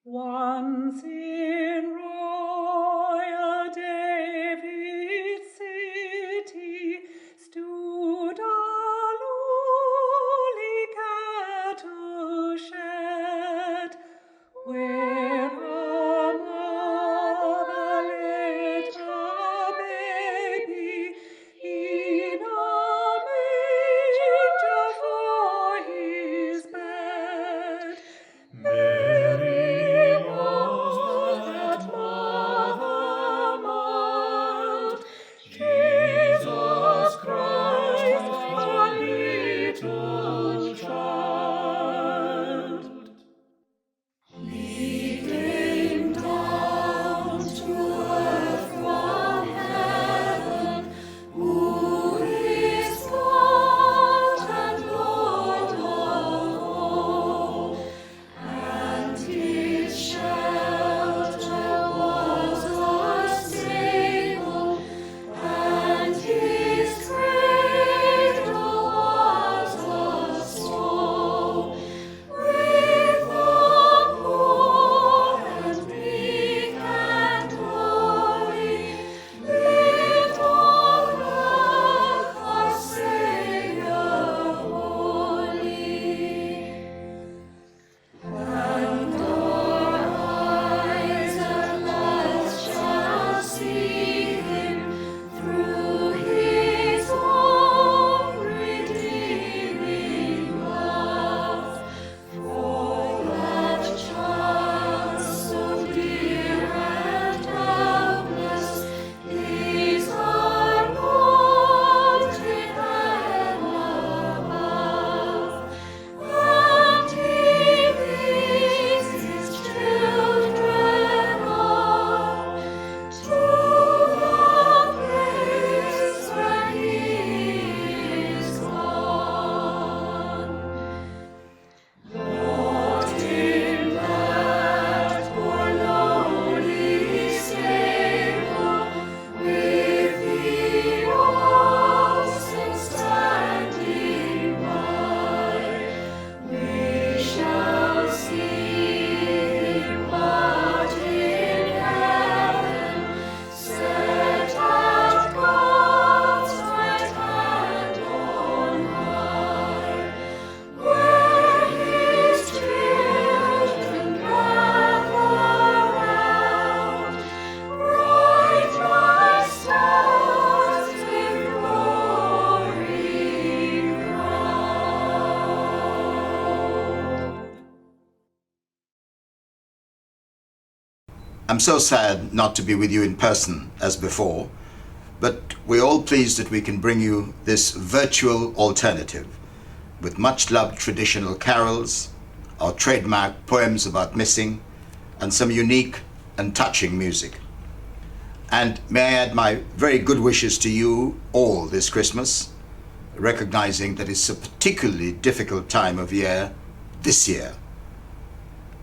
Once in royal David's city stood a lowly cattle shed, where a mother laid her baby in a manger for his bed. Mary was that mother mild, Jesus Christ, a little child. He came down to earth from heaven, who is God and Lord of all, and his shelter was a stable, and his cradle was a stall. With the poor and meek and lowly, lived on earth our Saviour holy. And our eyes at last shall see him through his own redeeming love. For that child so dear and helpless is our Lord in heaven above. And he leads his children on to the place where he is gone. Lord, in that poor lowly stable, with the oxen standing by, we shall see him but in heaven, set at God's right hand on high, where his children gather round, bright like stars with glory crowned. I'm so sad not to be with you in person as before, but we're all pleased that we can bring you this virtual alternative with much loved traditional carols, our trademark poems about missing, and some unique and touching music. And may I add my very good wishes to you all this Christmas, recognizing that it's a particularly difficult time of year this year.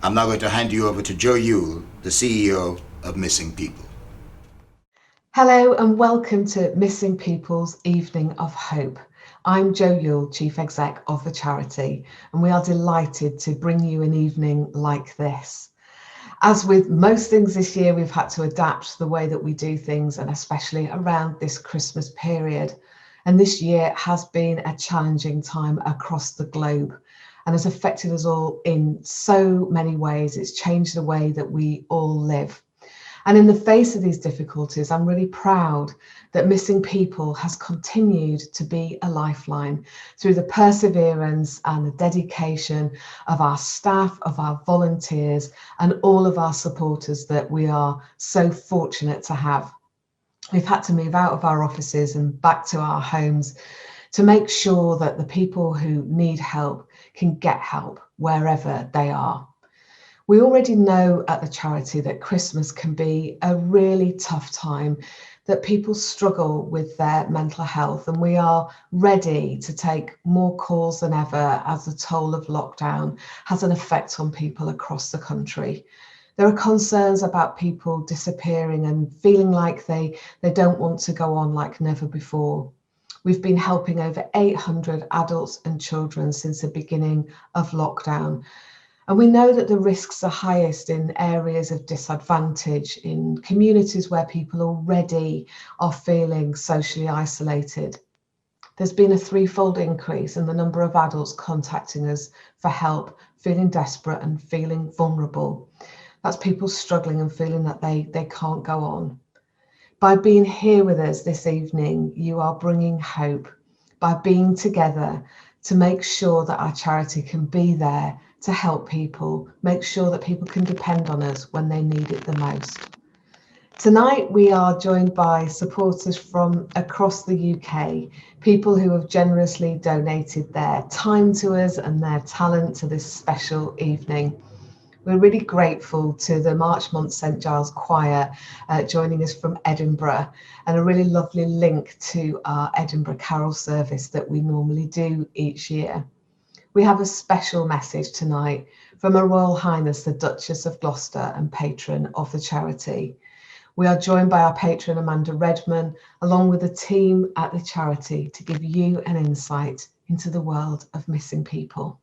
I'm now going to hand you over to Joe Yule, the CEO of Missing People. Hello and welcome to Missing People's Evening of Hope. I'm Jo Yule, Chief Exec of the charity, and we are delighted to bring you an evening like this. As with most things this year, we've had to adapt the way that we do things, and especially around this Christmas period. And this year has been a challenging time across the globe and has affected us all in so many ways. It's changed the way that we all live. And in the face of these difficulties, I'm really proud that Missing People has continued to be a lifeline through the perseverance and the dedication of our staff, of our volunteers, and all of our supporters that we are so fortunate to have. We've had to move out of our offices and back to our homes to make sure that the people who need help can get help wherever they are. We already know at the charity that Christmas can be a really tough time, that people struggle with their mental health, and we are ready to take more calls than ever as the toll of lockdown has an effect on people across the country. There are concerns about people disappearing and feeling like they don't want to go on like never before. We've been helping over 800 adults and children since the beginning of lockdown. And we know that the risks are highest in areas of disadvantage, in communities where people already are feeling socially isolated. There's been a threefold increase in the number of adults contacting us for help, feeling desperate and feeling vulnerable. That's people struggling and feeling that they can't go on. By being here with us this evening, you are bringing hope by being together to make sure that our charity can be there to help people, make sure that people can depend on us when they need it the most. Tonight, we are joined by supporters from across the UK, people who have generously donated their time to us and their talent to this special evening. We're really grateful to the Marchmont St Giles Choir joining us from Edinburgh, and a really lovely link to our Edinburgh Carol service that we normally do each year. We have a special message tonight from Her Royal Highness the Duchess of Gloucester and patron of the charity. We are joined by our patron Amanda Redman, along with the team at the charity, to give you an insight into the world of missing people.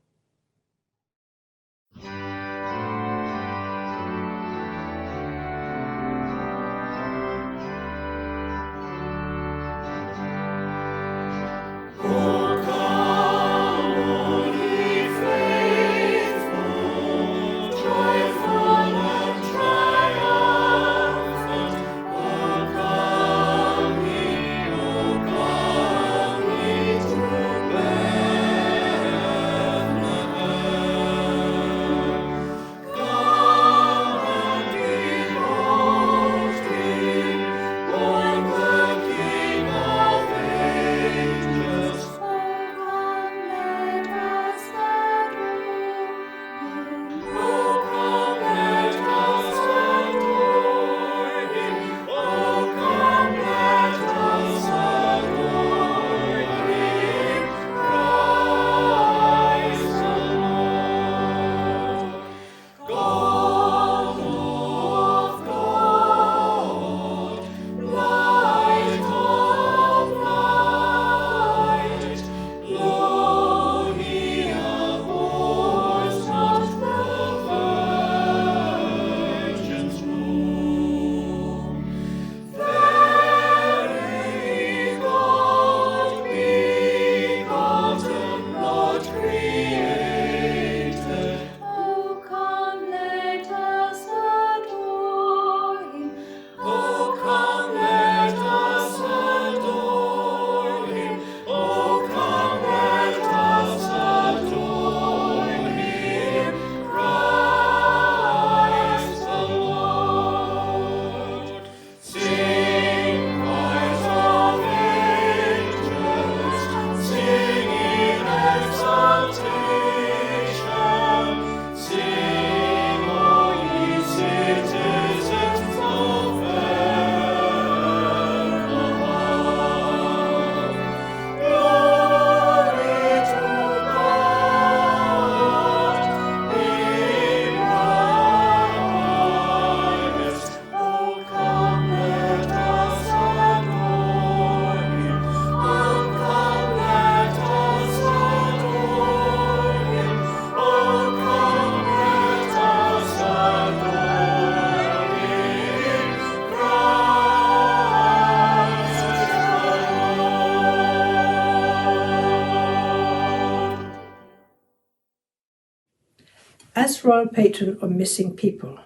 As Royal Patron of Missing People,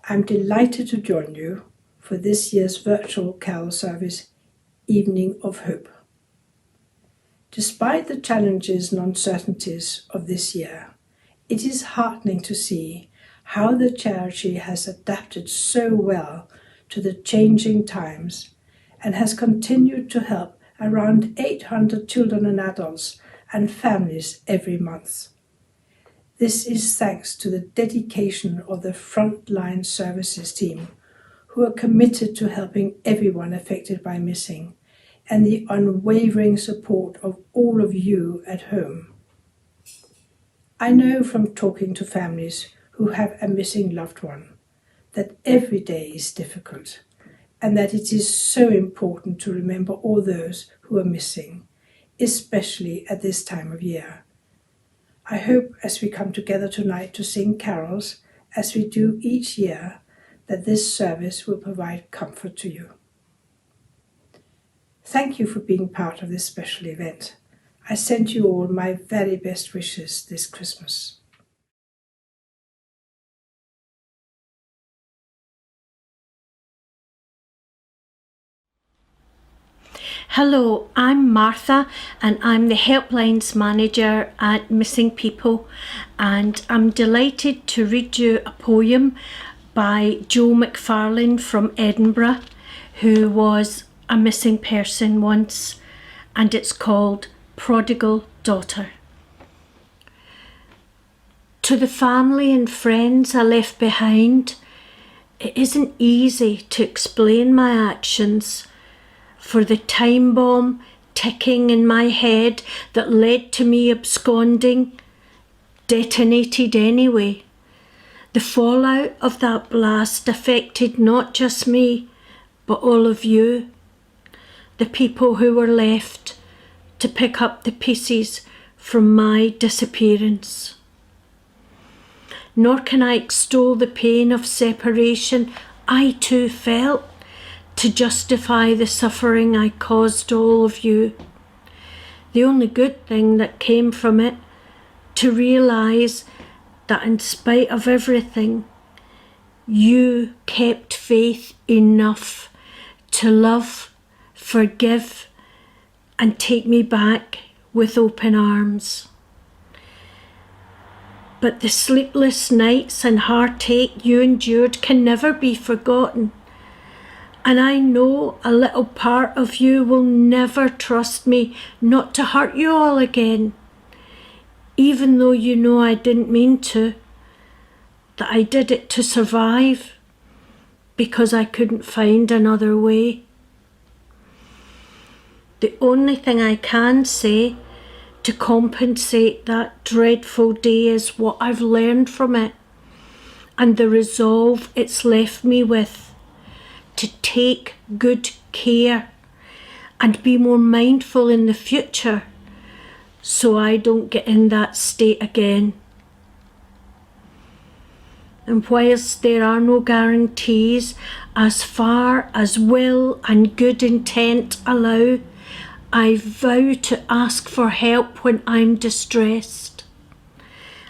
I'm delighted to join you for this year's virtual carol service, Evening of Hope. Despite the challenges and uncertainties of this year, it is heartening to see how the charity has adapted so well to the changing times and has continued to help around 800 children and adults and families every month. This is thanks to the dedication of the frontline services team, who are committed to helping everyone affected by missing, and the unwavering support of all of you at home. I know from talking to families who have a missing loved one that every day is difficult, and that it is so important to remember all those who are missing, especially at this time of year. I hope as we come together tonight to sing carols, as we do each year, that this service will provide comfort to you. Thank you for being part of this special event. I send you all my very best wishes this Christmas. Hello, I'm Martha and I'm the helplines manager at Missing People, and I'm delighted to read you a poem by Joe McFarlane from Edinburgh, who was a missing person once, and it's called Prodigal Daughter. To the family and friends I left behind, it isn't easy to explain my actions, for the time bomb ticking in my head that led to me absconding detonated anyway. The fallout of that blast affected not just me, but all of you, the people who were left to pick up the pieces from my disappearance. Nor can I extol the pain of separation I too felt to justify the suffering I caused all of you. The only good thing that came from it, to realise that in spite of everything, you kept faith enough to love, forgive, and take me back with open arms. But the sleepless nights and heartache you endured can never be forgotten. And I know a little part of you will never trust me not to hurt you all again, even though you know I didn't mean to, that I did it to survive because I couldn't find another way. The only thing I can say to compensate that dreadful day is what I've learned from it and the resolve it's left me with, to take good care and be more mindful in the future so I don't get in that state again. And whilst there are no guarantees, as far as will and good intent allow, I vow to ask for help when I'm distressed.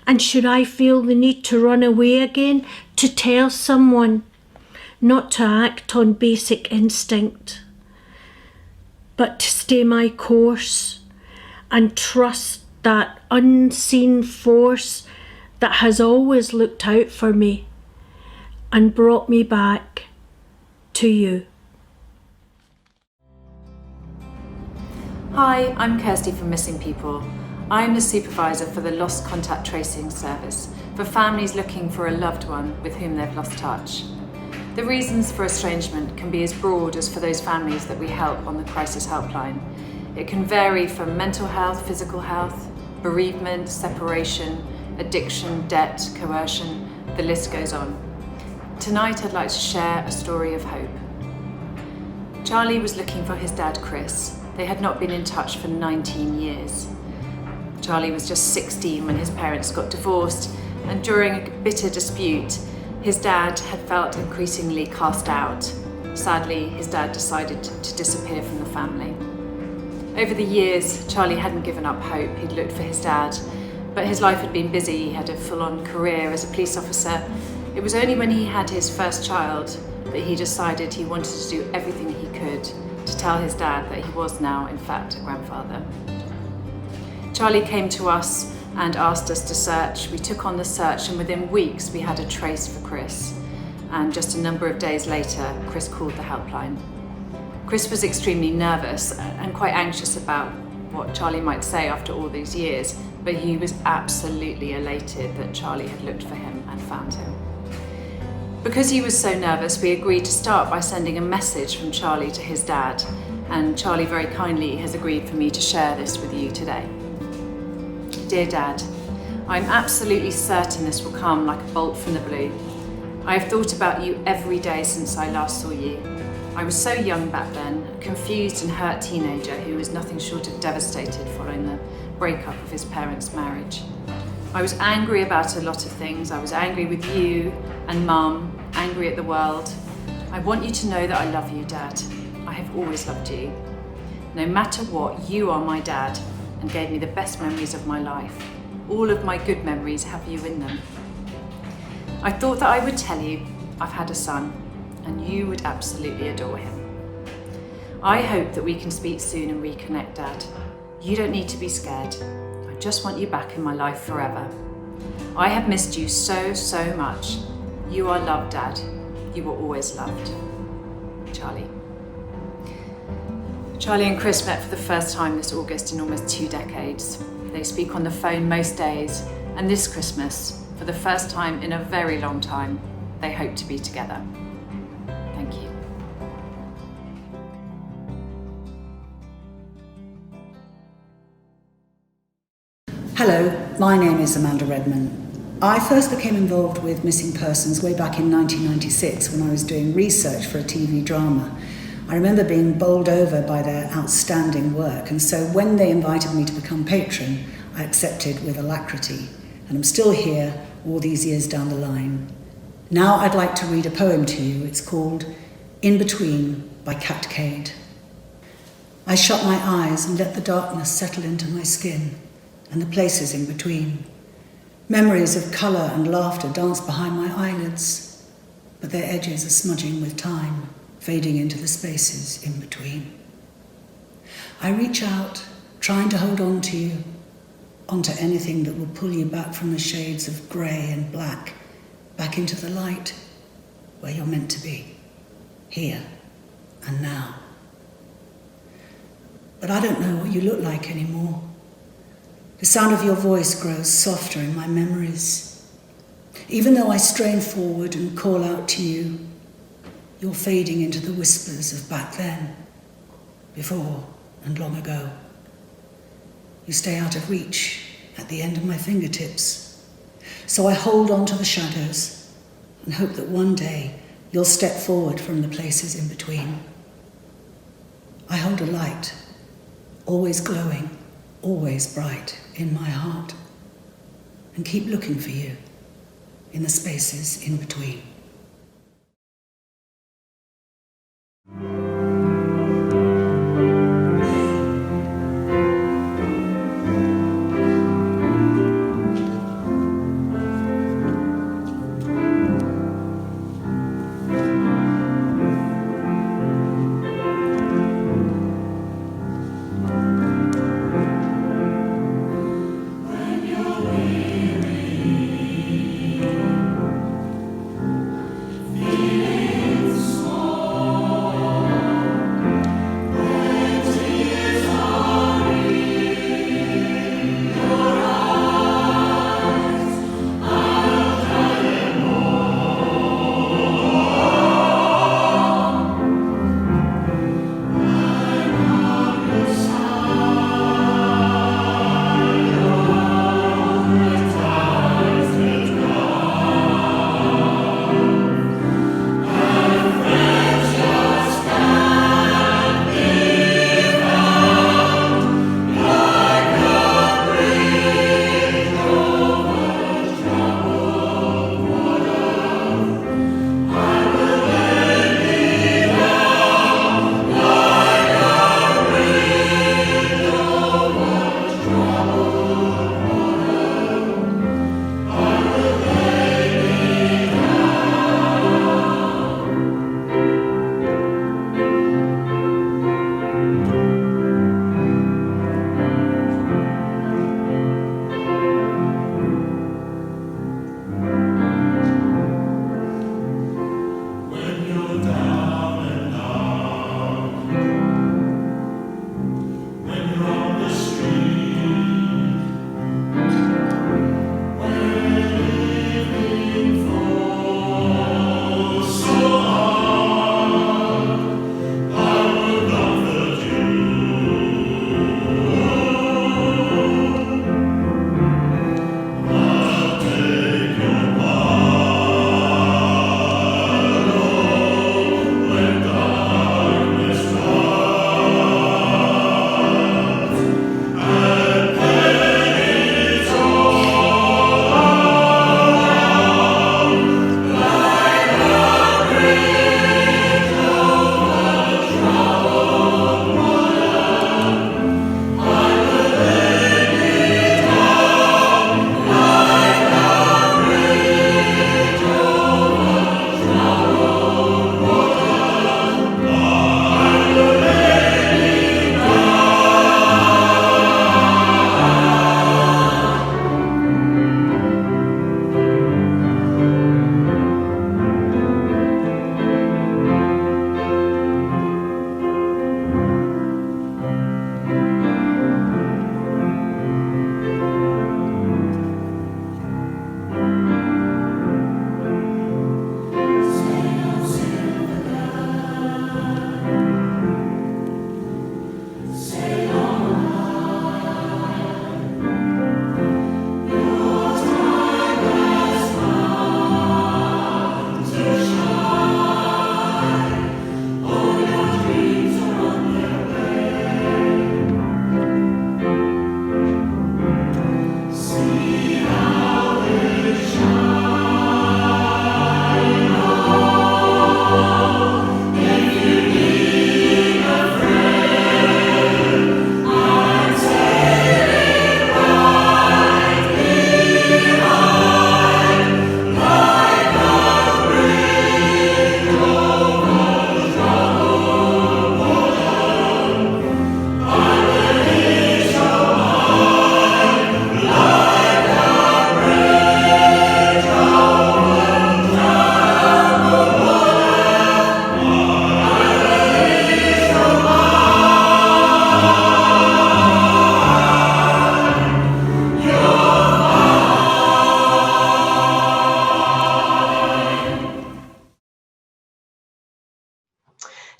And should I feel the need to run away again, to tell someone, not to act on basic instinct, but to stay my course and trust that unseen force that has always looked out for me and brought me back to you. Hi, I'm Kirsty from Missing People. I'm the supervisor for the Lost Contact Tracing Service for families looking for a loved one with whom they've lost touch. The reasons for estrangement can be as broad as for those families that we help on the crisis helpline. It can vary from mental health, physical health, bereavement, separation, addiction, debt, coercion, the list goes on. Tonight I'd like to share a story of hope. Charlie was looking for his dad, Chris. They had not been in touch for 19 years. Charlie was just 16 when his parents got divorced, and during a bitter dispute, his dad had felt increasingly cast out. Sadly, his dad decided to disappear from the family. Over the years, Charlie hadn't given up hope. He'd looked for his dad, but his life had been busy. He had a full-on career as a police officer. It was only when he had his first child that he decided he wanted to do everything he could to tell his dad that he was now, in fact, a grandfather. Charlie came to us and asked us to search. We took on the search, and within weeks we had a trace for Chris. And just a number of days later, Chris called the helpline. Chris was extremely nervous and quite anxious about what Charlie might say after all these years, but he was absolutely elated that Charlie had looked for him and found him. Because he was so nervous, we agreed to start by sending a message from Charlie to his dad, and Charlie very kindly has agreed for me to share this with you today. Dear Dad, I'm absolutely certain this will come like a bolt from the blue. I have thought about you every day since I last saw you. I was so young back then, a confused and hurt teenager who was nothing short of devastated following the breakup of his parents' marriage. I was angry about a lot of things. I was angry with you and Mum, angry at the world. I want you to know that I love you, Dad. I have always loved you. No matter what, you are my dad and gave me the best memories of my life. All of my good memories have you in them. I thought that I would tell you I've had a son and you would absolutely adore him. I hope that we can speak soon and reconnect, Dad. You don't need to be scared. I just want you back in my life forever. I have missed you so, so much. You are loved, Dad. You were always loved. Charlie. Charlie and Chris met for the first time this August in almost 2 decades. They speak on the phone most days, and this Christmas, for the first time in a very long time, they hope to be together. Thank you. Hello, my name is Amanda Redman. I first became involved with missing persons way back in 1996 when I was doing research for a TV drama. I remember being bowled over by their outstanding work, and so when they invited me to become patron, I accepted with alacrity, and I'm still here all these years down the line. Now I'd like to read a poem to you. It's called In Between by Cat Cade. I shut my eyes and let the darkness settle into my skin and the places in between. Memories of colour and laughter dance behind my eyelids, but their edges are smudging with time, fading into the spaces in between. I reach out, trying to hold on to you, onto anything that will pull you back from the shades of grey and black, back into the light, where you're meant to be, here and now. But I don't know what you look like anymore. The sound of your voice grows softer in my memories. Even though I strain forward and call out to you, you're fading into the whispers of back then, before and long ago. You stay out of reach at the end of my fingertips. So I hold on to the shadows and hope that one day you'll step forward from the places in between. I hold a light, always glowing, always bright in my heart, and keep looking for you in the spaces in between.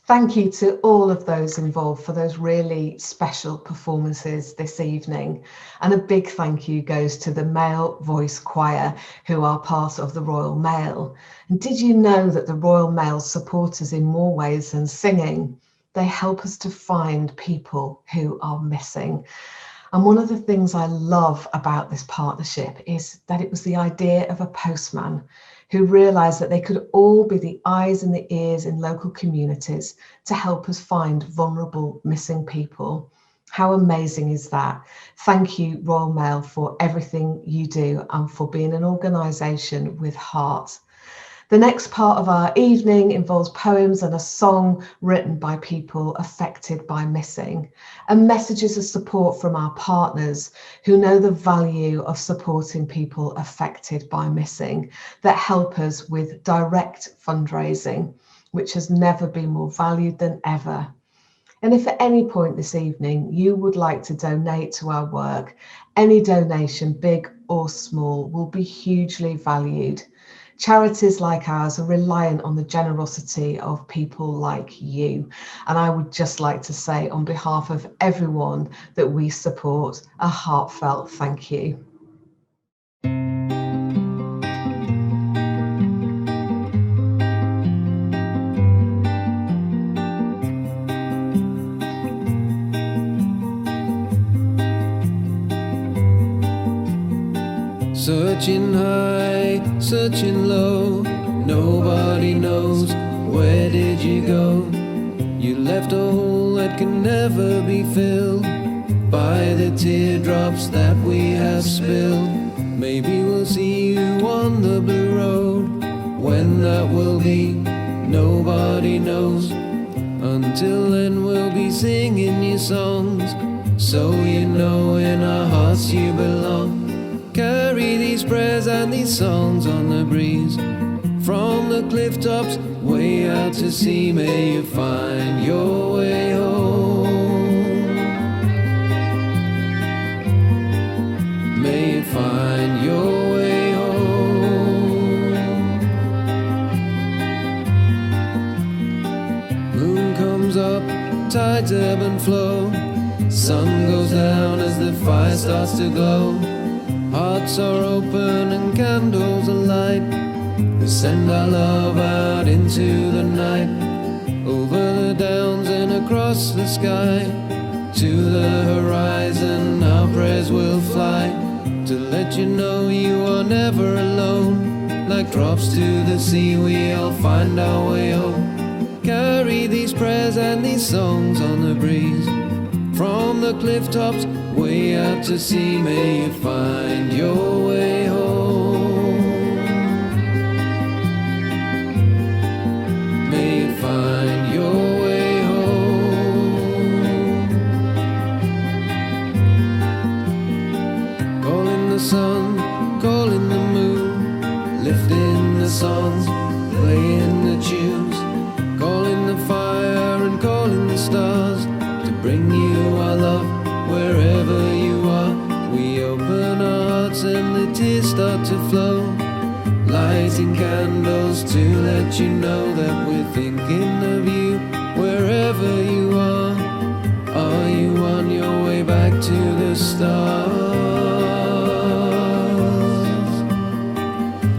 Thank you to all of those involved for those really special performances this evening. And a big thank you goes to the Male Voice Choir, who are part of the Royal Mail. And did you know that the Royal Mail support us in more ways than singing? They help us to find people who are missing. And one of the things I love about this partnership is that it was the idea of a postman who realised that they could all be the eyes and the ears in local communities to help us find vulnerable missing people. How amazing is that? Thank you, Royal Mail, for everything you do and for being an organisation with heart. The next part of our evening involves poems and a song written by people affected by missing, and messages of support from our partners who know the value of supporting people affected by missing, that help us with direct fundraising, which has never been more valued than ever. And if at any point this evening you would like to donate to our work, any donation, big or small, will be hugely valued. Charities like ours are reliant on the generosity of people like you. And I would just like to say on behalf of everyone that we support, a heartfelt thank you. Searching high, searching low, nobody knows, where did you go? You left a hole that can never be filled by the teardrops that we have spilled. Maybe we'll see you on the blue road, when that will be, nobody knows. Until then we'll be singing your songs, so you know in our hearts you belong. Carry these prayers and these songs on the breeze, from the cliff tops way out to sea. May you find your way home. May you find your way home. Moon comes up, tides ebb and flow, sun goes down as the fire starts to glow. Hearts are open and candles alight, we send our love out into the night, over the downs and across the sky, to the horizon our prayers will fly, to let you know you are never alone. Like drops to the sea we all find our way home. Carry these prayers and these songs on the breeze, from the cliff tops way out to sea. May you find your way home. May you find your way home. Calling the sun, calling the moon, lifting the songs, playing the tunes, calling the fire and calling the stars, to bring you our love wherever you are. We open our hearts and the tears start to flow, lighting candles to let you know that we're thinking of you wherever you are. Are you on your way back to the stars?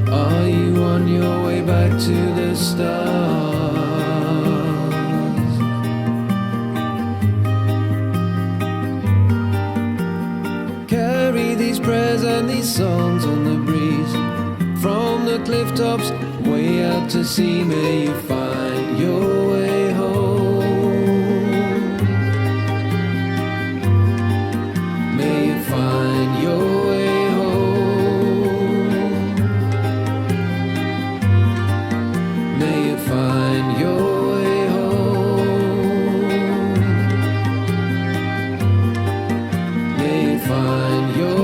Are you on your way back to the stars? Prayers and these songs on the breeze, from the cliff tops way out to sea. May you find your way home. May you find your way home. May you find your way home. May you find your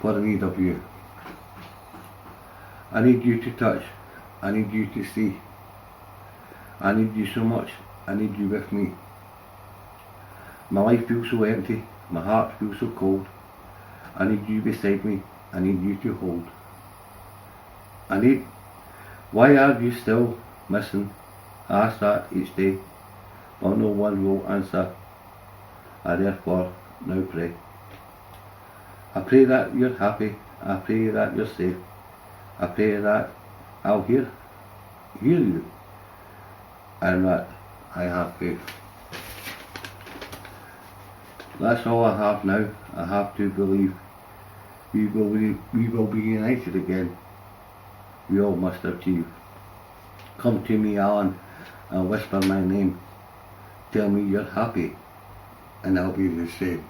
what I need of you. I need you to touch I need you to stay. I need you so much. I need you with me. My life feels so empty. My heart feels so cold. I need you beside me. I need you to hold. I need... Why are you still missing? I ask that each day, but no one will answer. I therefore now pray. I pray that you're happy. I pray that you're safe. I pray that I'll hear you, and that I have faith. That's all I have now. I have to believe we will be united again. We all must achieve. Come to me, Alan, and whisper my name. Tell me you're happy, and I'll be the same.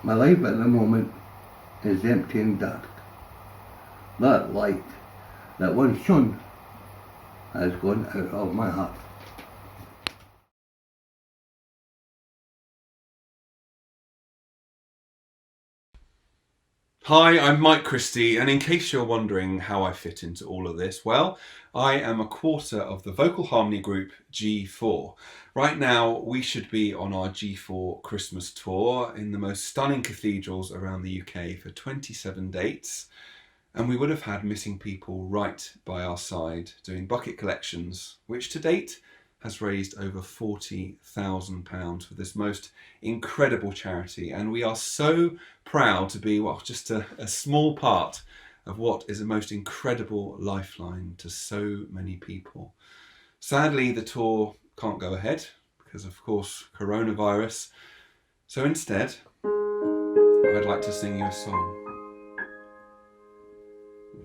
My life at the moment is empty and dark. That light that once shone has gone out of my heart. Hi, I'm Mike Christie, and in case you're wondering how I fit into all of this, well, I am a quarter of the vocal harmony group G4. Right now, we should be on our G4 Christmas tour in the most stunning cathedrals around the UK for 27 dates, and we would have had missing people right by our side doing bucket collections, which to date has raised over £40,000 for this most incredible charity, and we are so proud to be, well, just a small part of what is a most incredible lifeline to so many people. Sadly, the tour can't go ahead because, of course, coronavirus. So instead, I'd like to sing you a song.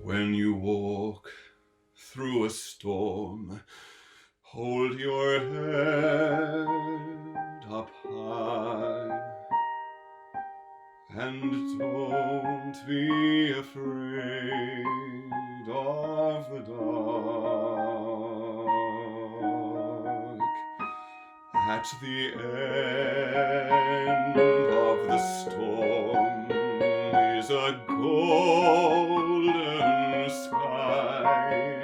When you walk through a storm, hold your head up high, and don't be afraid of the dark. At the end of the storm is a golden sky,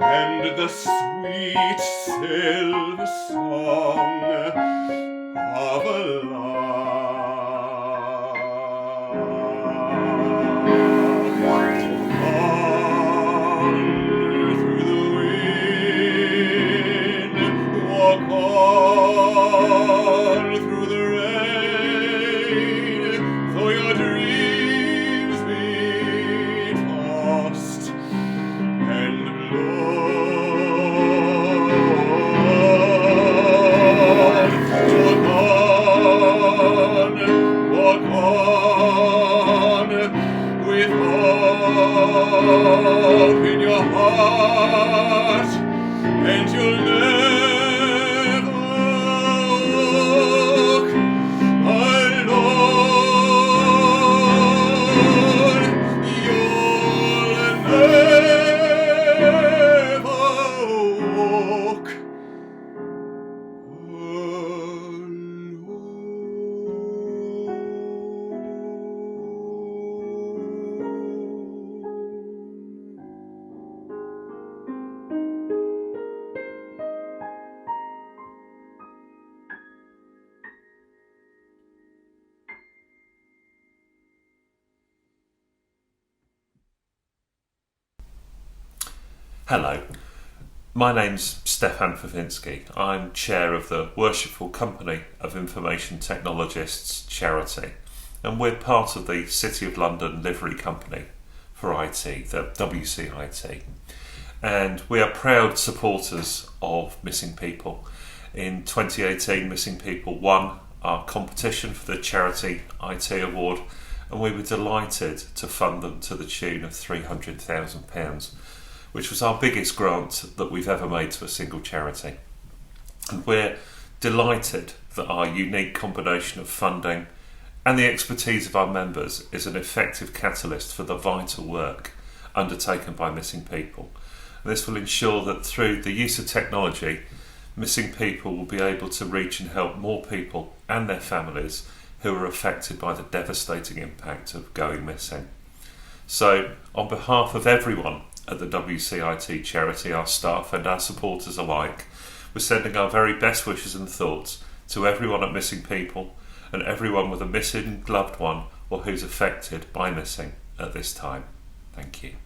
and the sweet silver song of a lark. On through the wind, walk on through the rain, though your dreams be tossed and walk on with hope in your heart, and you'll never walk alone. You'll never walk Hello, my name's Stefan Favinsky. I'm chair of the Worshipful Company of Information Technologists charity, and we're part of the City of London Livery Company for IT, the WCIT. And we are proud supporters of Missing People. In 2018, Missing People won our competition for the Charity IT Award, and we were delighted to fund them to the tune of £300,000, which was our biggest grant that we've ever made to a single charity. And we're delighted that our unique combination of funding and the expertise of our members is an effective catalyst for the vital work undertaken by Missing People. And this will ensure that through the use of technology, Missing People will be able to reach and help more people and their families who are affected by the devastating impact of going missing. So, on behalf of everyone at the WCIT charity, our staff and our supporters alike, we're sending our very best wishes and thoughts to everyone at Missing People and everyone with a missing loved one or who's affected by missing at this time. Thank you.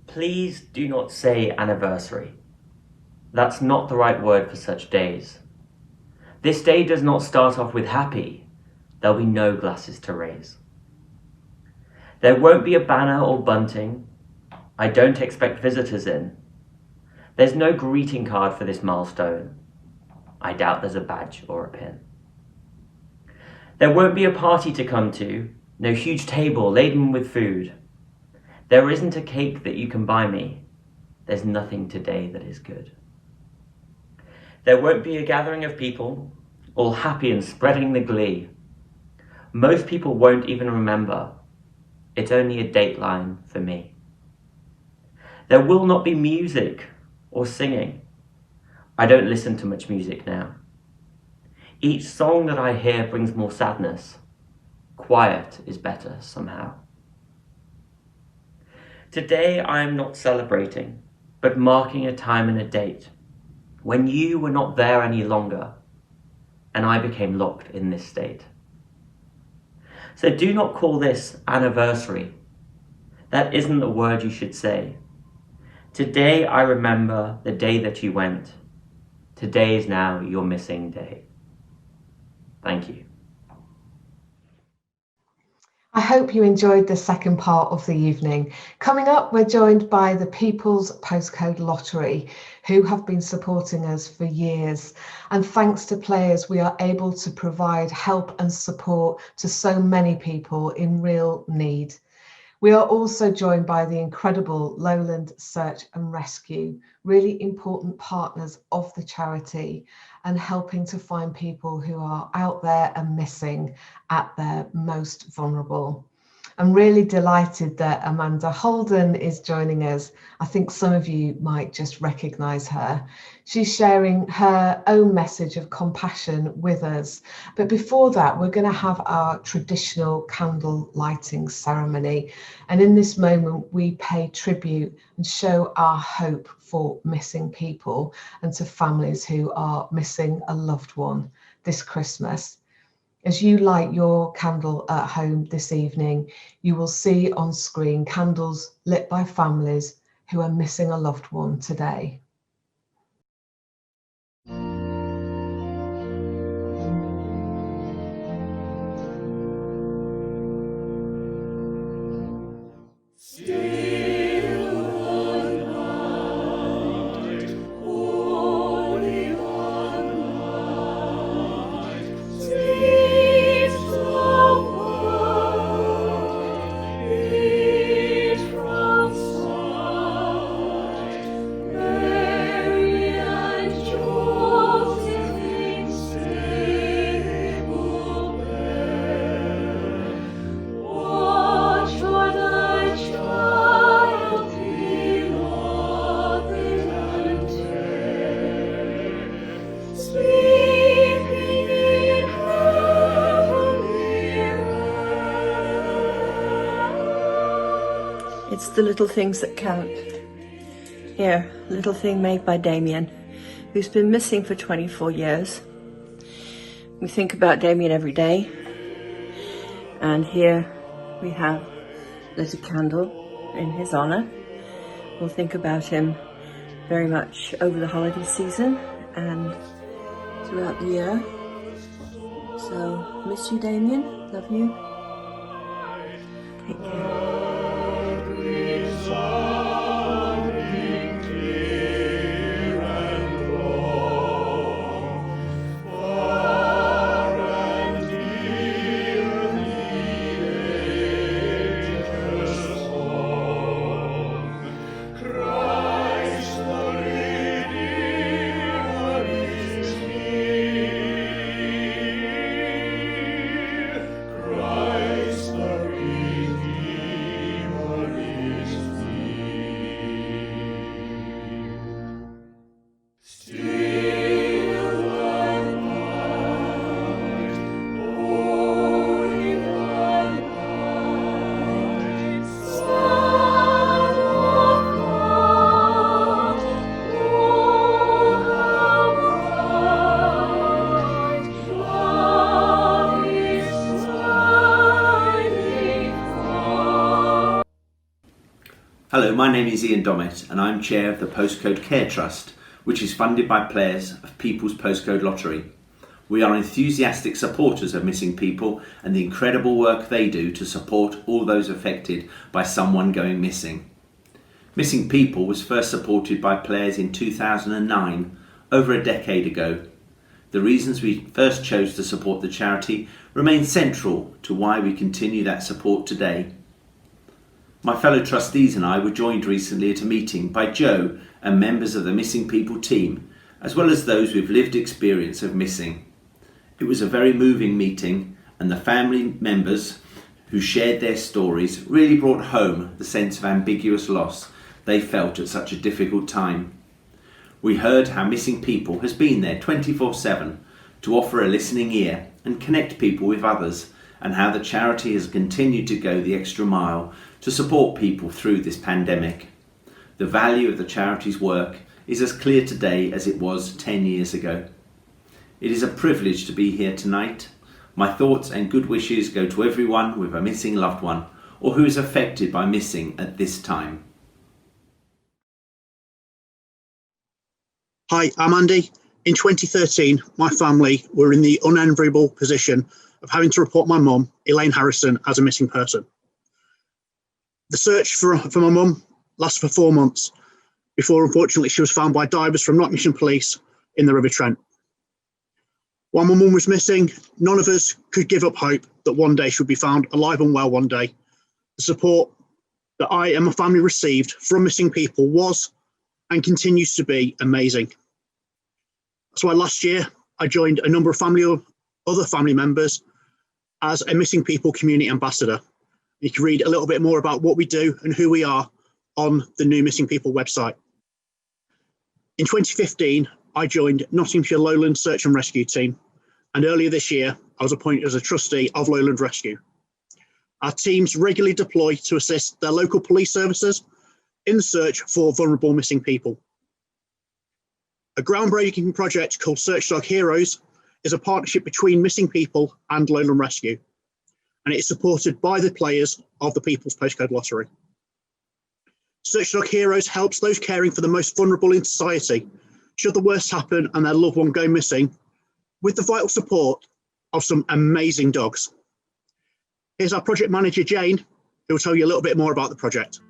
Please do not say anniversary. That's not the right word for such days. This day does not start off with happy. There'll be no glasses to raise. There won't be a banner or bunting. I don't expect visitors in. There's no greeting card for this milestone. I doubt there's a badge or a pin. There won't be a party to come to, no huge table laden with food. There isn't a cake that you can buy me. There's nothing today that is good. There won't be a gathering of people, all happy and spreading the glee. Most people won't even remember. It's only a dateline for me. There will not be music or singing. I don't listen to much music now. Each song that I hear brings more sadness. Quiet is better somehow. Today I am not celebrating, but marking a time and a date when you were not there any longer and I became locked in this state. So do not call this anniversary. That isn't the word you should say. Today I remember the day that you went. Today is now your missing day. Thank you. I hope you enjoyed the second part of the evening. Coming up, we're joined by the People's Postcode Lottery, who have been supporting us for years. And thanks to players, we are able to provide help and support to so many people in real need. We are also joined by the incredible Lowland Search and Rescue, really important partners of the charity and helping to find people who are out there and missing at their most vulnerable. I'm really delighted that Amanda Holden is joining us. I think some of you might just recognise her. She's sharing her own message of compassion with us. But before that, we're going to have our traditional candle lighting ceremony. And in this moment, we pay tribute and show our hope for missing people and to families who are missing a loved one this Christmas. As you light your candle at home this evening, you will see on screen candles lit by families who are missing a loved one today. It's the little things that count. Here, a little thing made by Damien, who's been missing for 24 years. We think about Damien every day. And here we have lit a candle in his honour. We'll think about him very much over the holiday season and throughout the year. So, miss you, Damien. Love you. Take care. Still Hello, my name is Ian Dommett and I'm chair of the Postcode Care Trust, which is funded by players of People's Postcode Lottery. We are enthusiastic supporters of missing people and the incredible work they do to support all those affected by someone going missing. Missing People was first supported by players in 2009, over a decade ago. The reasons we first chose to support the charity remain central to why we continue that support today. My fellow trustees and I were joined recently at a meeting by Joe and members of the Missing People team, as well as those with lived experience of missing. It was a very moving meeting, and the family members who shared their stories really brought home the sense of ambiguous loss they felt at such a difficult time. We heard how Missing People has been there 24/7 to offer a listening ear and connect people with others, and how the charity has continued to go the extra mile to support people through this pandemic. The value of the charity's work is as clear today as it was 10 years ago. It is a privilege to be here tonight. My thoughts and good wishes go to everyone with a missing loved one or who is affected by missing at this time. Hi, I'm Andy. In 2013, my family were in the unenviable position of having to report my mum, Elaine Harrison, as a missing person. The search for my mum lasted for 4 months before, unfortunately, she was found by divers from Nottingham Police in the River Trent. While my mum was missing, none of us could give up hope that one day she would be found alive and well one day. The support that I and my family received from Missing People was and continues to be amazing. That's why last year I joined a number of other family members as a Missing People community ambassador. You can read a little bit more about what we do and who we are on the new Missing People website. In 2015, I joined Nottinghamshire Lowland Search and Rescue Team, and earlier this year, I was appointed as a trustee of Lowland Rescue. Our teams regularly deploy to assist their local police services in the search for vulnerable missing people. A groundbreaking project called Search Dog Heroes is a partnership between Missing People and Lowland Rescue, and it's supported by the players of the People's Postcode Lottery. Search Dog Heroes helps those caring for the most vulnerable in society, should the worst happen and their loved one go missing, with the vital support of some amazing dogs. Here's our project manager, Jane, who will tell you a little bit more about the project.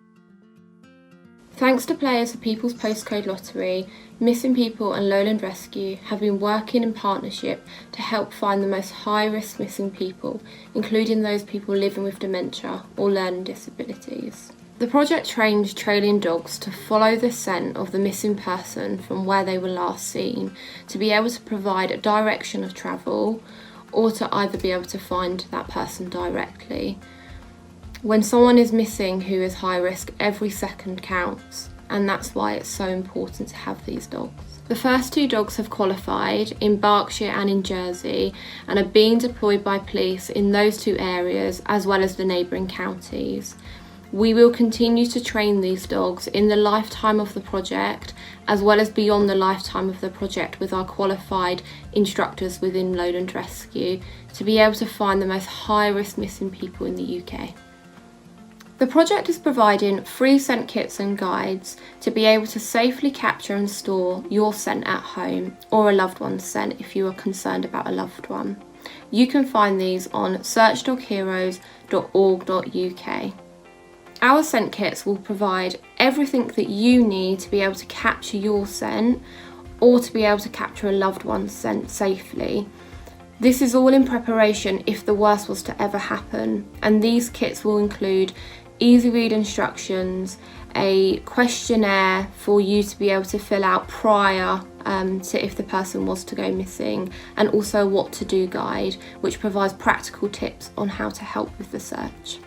Thanks to players of People's Postcode Lottery, Missing People and Lowland Rescue have been working in partnership to help find the most high-risk missing people, including those people living with dementia or learning disabilities. The project trains trailing dogs to follow the scent of the missing person from where they were last seen, to be able to provide a direction of travel or to either be able to find that person directly. When someone is missing who is high risk, every second counts, and that's why it's so important to have these dogs. The first 2 dogs have qualified in Berkshire and in Jersey and are being deployed by police in those 2 areas as well as the neighbouring counties. We will continue to train these dogs in the lifetime of the project as well as beyond the lifetime of the project with our qualified instructors within Lowland Rescue to be able to find the most high risk missing people in the UK. The project is providing free scent kits and guides to be able to safely capture and store your scent at home or a loved one's scent if you are concerned about a loved one. You can find these on searchdogheroes.org.uk. Our scent kits will provide everything that you need to be able to capture your scent or to be able to capture a loved one's scent safely. This is all in preparation if the worst was to ever happen, and these kits will include easy read instructions, a questionnaire for you to be able to fill out prior to if the person was to go missing, and also a what to do guide which provides practical tips on how to help with the search.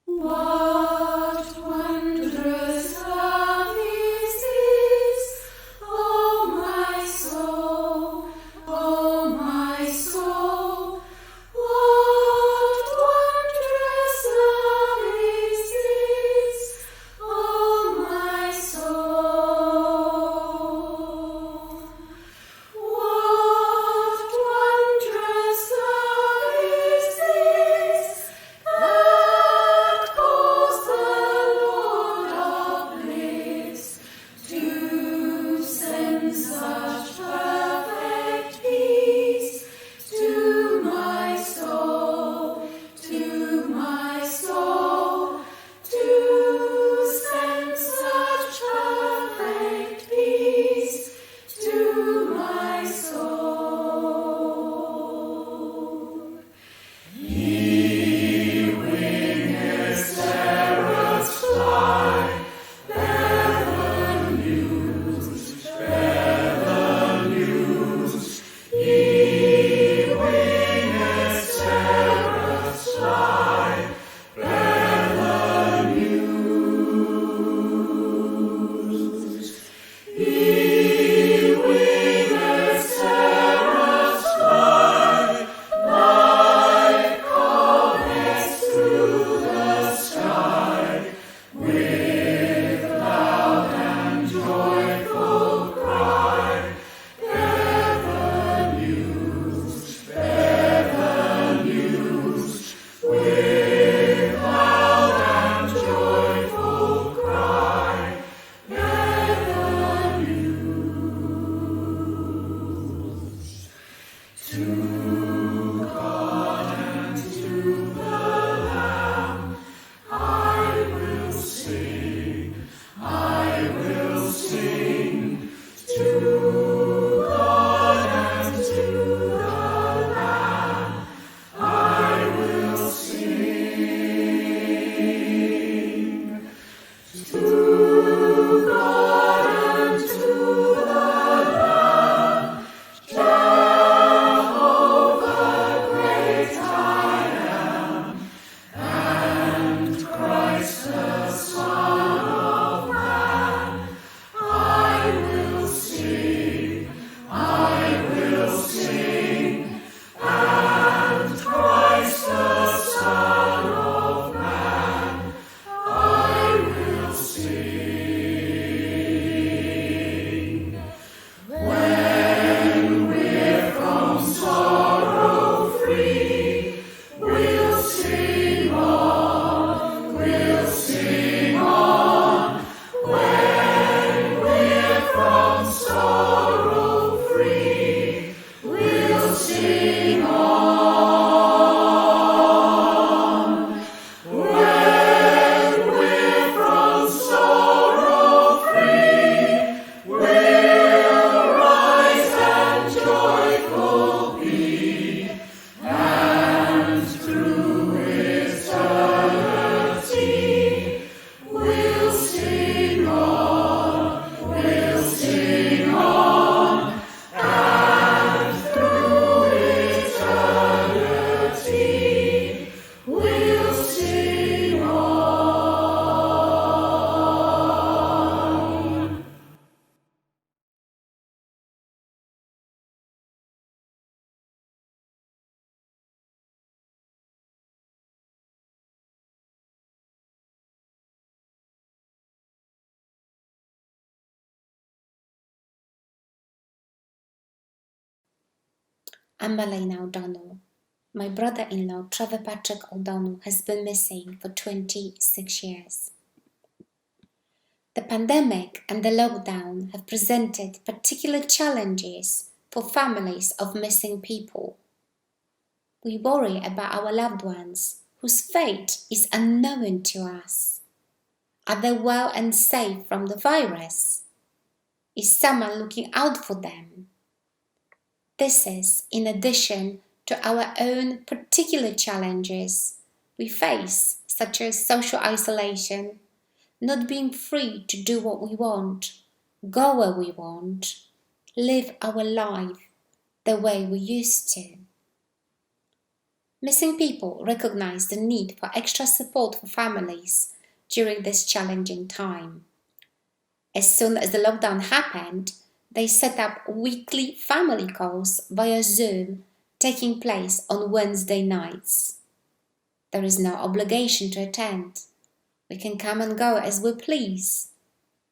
What wondrous love is this, oh my soul, oh my soul. What wondrous love is this, oh my soul. I'm Malena O'Donnell. My brother-in-law, Trevor Patrick O'Donnell, has been missing for 26 years. The pandemic and the lockdown have presented particular challenges for families of missing people. We worry about our loved ones whose fate is unknown to us. Are they well and safe from the virus? Is someone looking out for them? This is in addition to our own particular challenges we face, such as social isolation, not being free to do what we want, go where we want, live our life the way we used to. Missing people recognize the need for extra support for families during this challenging time. As soon as the lockdown happened, they set up weekly family calls via Zoom, taking place on Wednesday nights. There is no obligation to attend. We can come and go as we please,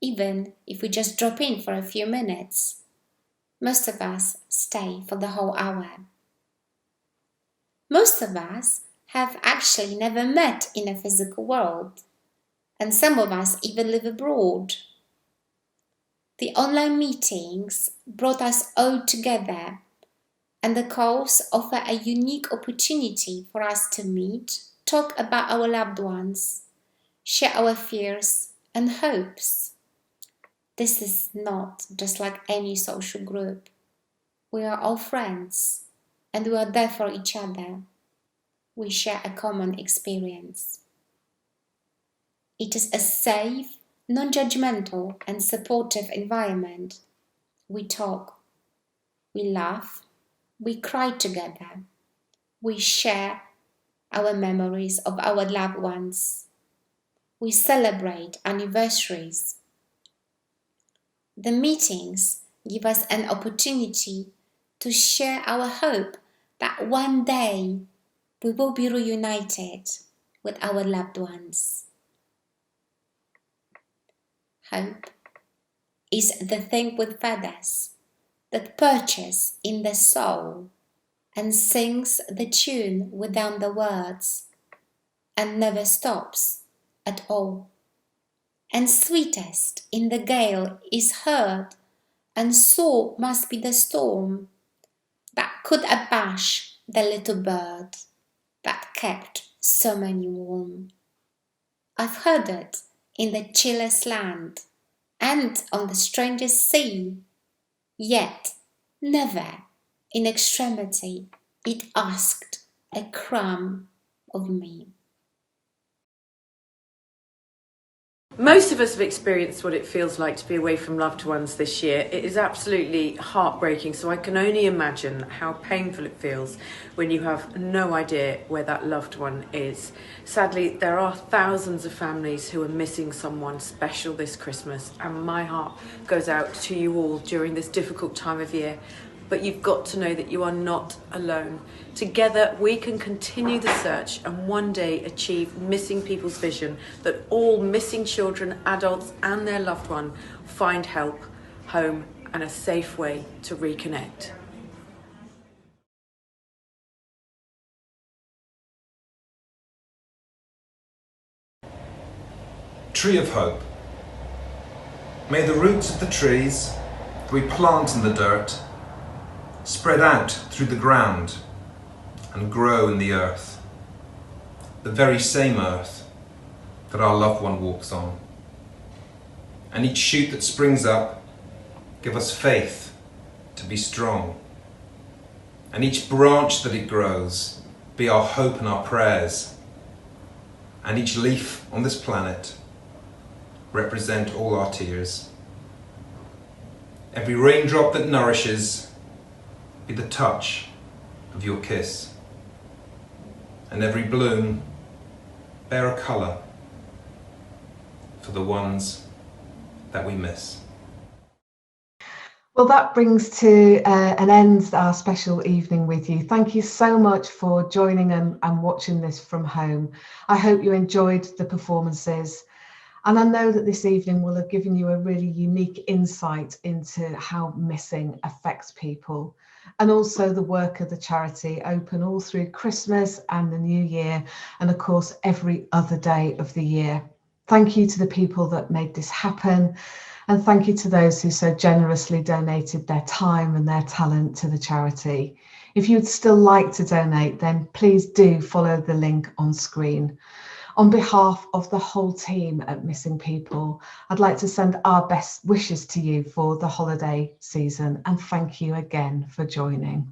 even if we just drop in for a few minutes. Most of us stay for the whole hour. Most of us have actually never met in a physical world, and some of us even live abroad. The online meetings brought us all together, and the calls offer a unique opportunity for us to meet, talk about our loved ones, share our fears and hopes. This is not just like any social group. We are all friends, and we are there for each other. We share a common experience. It is a safe, non-judgmental and supportive environment. We talk, we laugh, we cry together. We share our memories of our loved ones. We celebrate anniversaries. The meetings give us an opportunity to share our hope that one day we will be reunited with our loved ones. Hope is the thing with feathers that perches in the soul and sings the tune without the words and never stops at all. And sweetest in the gale is heard, and sore must be the storm that could abash the little bird that kept so many warm. I've heard it in the chillest land and on the strangest sea, yet never in extremity it asked a crumb of me. Most of us have experienced what it feels like to be away from loved ones this year. It is absolutely heartbreaking, so I can only imagine how painful it feels when you have no idea where that loved one is. Sadly, there are thousands of families who are missing someone special this Christmas, and my heart goes out to you all during this difficult time of year. But you've got to know that you are not alone. Together we can continue the search and one day achieve Missing People's vision that all missing children, adults and their loved one find help, home and a safe way to reconnect. Tree of Hope. May the roots of the trees that we plant in the dirt spread out through the ground and grow in the earth, the very same earth that our loved one walks on. And each shoot that springs up give us faith to be strong. And each branch that it grows be our hope and our prayers. And each leaf on this planet represent all our tears. Every raindrop that nourishes be the touch of your kiss, and every bloom bear a colour for the ones that we miss. Well, that brings to an end our special evening with you. Thank you so much for joining and watching this from home. I hope you enjoyed the performances. And I know that this evening will have given you a really unique insight into how missing affects people, and also the work of the charity, open all through Christmas and the New Year, and of course every other day of the year. Thank you to the people that made this happen, and thank you to those who so generously donated their time and their talent to the charity. If you'd still like to donate, then please do follow the link on screen. On behalf of the whole team at Missing People, I'd like to send our best wishes to you for the holiday season, and thank you again for joining.